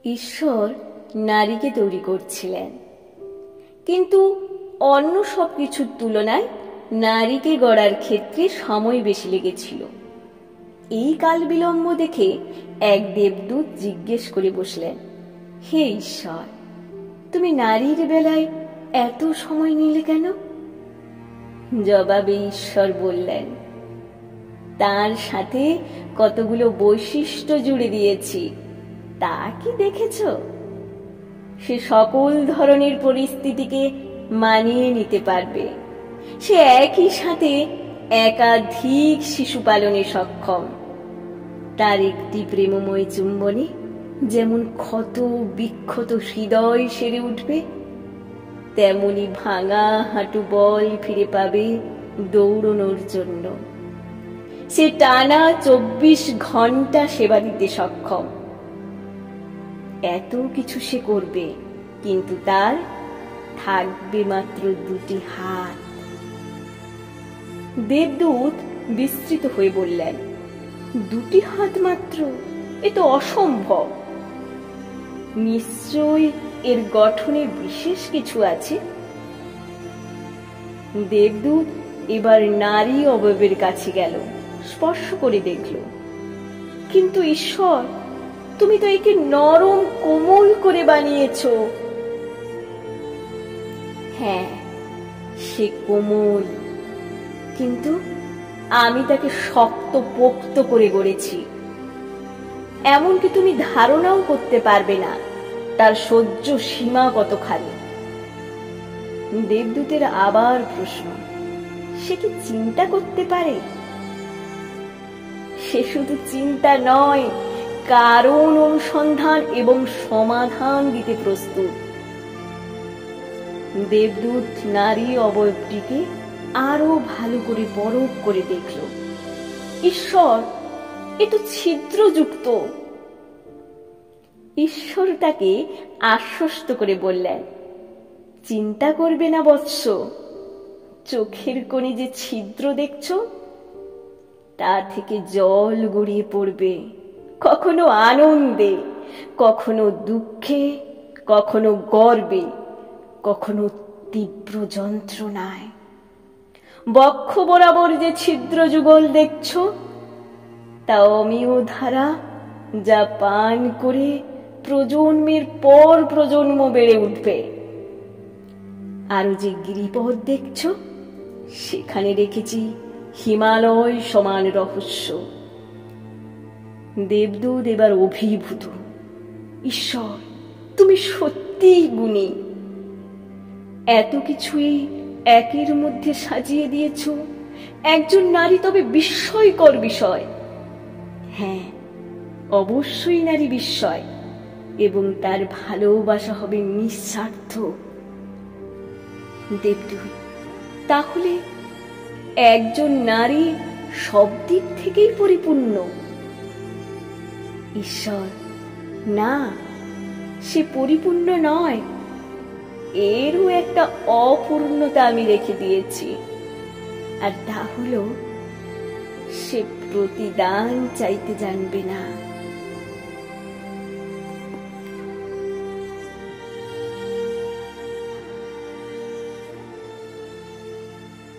ঈশ্বর নারীকে তৈরি করছিলেন, কিন্তু অন্য সবকিছুর তুলনায় নারীকে গড়ার ক্ষেত্রে সময় বেশি লেগেছিল। এই কাল বিলম্ব দেখে এক দেবদূত জিজ্ঞেস করে বসলেন, হে ঈশ্বর, তুমি নারীর বেলায় এত সময় নিলে কেন? জবাবে ঈশ্বর বললেন, তার সাথে কতগুলো বৈশিষ্ট্য জুড়ে দিয়েছি, তা কি দেখেছ? সে সকল ধরনের পরিস্থিতিকে মানিয়ে নিতে পারবে। সে একই সাথে একাধিক শিশু পালনে সক্ষম। তার একটি প্রেমময় চুম্বনে যেমন ক্ষত বিক্ষত হৃদয় সেরে উঠবে, তেমনি ভাঙা হাঁটু বল ফিরে পাবে দৌড়নোর জন্য। সে টানা 24 ঘন্টা সেবা দিতে সক্ষম। এত কিছু সে করবে, কিন্তু তার থাকবে মাত্র 2টি হাত। দেবদূত বিস্মিত হয়ে বললেন, 2টি হাত মাত্র? এ তো অসম্ভব। নিশ্চয়ই এর গঠনে বিশেষ কিছু আছে। দেবদূত এবার নারী অবয়বের কাছে গেল, স্পর্শ করে দেখল। কিন্তু ঈশ্বর, তুমি তো একে নরম কোমল করে বানিয়েছ। হ্যাঁ, সে কোমল, কিন্তু আমি তাকে শক্ত পোক্ত করে গড়েছি। এমনকি তুমি ধারণাও করতে পারবে না তার সহ্য সীমা কতখানি। দেবদূতের আবার প্রশ্ন, সে কি চিন্তা করতে পারে? সে শুধু চিন্তা নয়, কারণ অনুসন্ধান এবং সমাধান দিতে প্রস্তুত। দেবদূত নারী অবয়বটিকে আরো ভালো করে পরখ করে দেখল। ঈশ্বর, এ তো ছিদ্রযুক্ত। ঈশ্বর তাকে আশ্বস্ত করে বললেন, চিন্তা করবে না বৎস। চোখের কোণে যে ছিদ্র দেখছ, তা থেকে জল গড়িয়ে পড়বে, কখনো আনন্দে, কখনো দুঃখে, কখনো গর্বে, কখনো তীব্র যন্ত্রণায়। বক্ষ বরাবর যে ছিদ্র যুগল দেখছ, তা অমীয় ধারা, যা পান করে প্রজন্মের পর প্রজন্ম বেড়ে উঠবে। আরো যে গিরিপথ দেখছ, সেখানে রেখেছি হিমালয় সমান রহস্য। দেবদূত এবার অভিভূত। ঈশ্বর, তুমি সত্যিই গুণী। এত কিছুই একের মধ্যে সাজিয়ে দিয়েছ। একজন নারী তবে বিস্ময়কর বিষয়। হ্যাঁ, অবশ্যই নারী বিস্ময়, এবং তার ভালোবাসা হবে নিঃস্বার্থ। দেবদূত, তাহলে একজন নারী সব দিক থেকেই পরিপূর্ণ? ঈশ্বর, না, সে পরিপূর্ণ নয়। এরও একটা অপূর্ণতা আমি রেখে দিয়েছি, আর তা হলো সে প্রতিদান চাইতে জানবে না।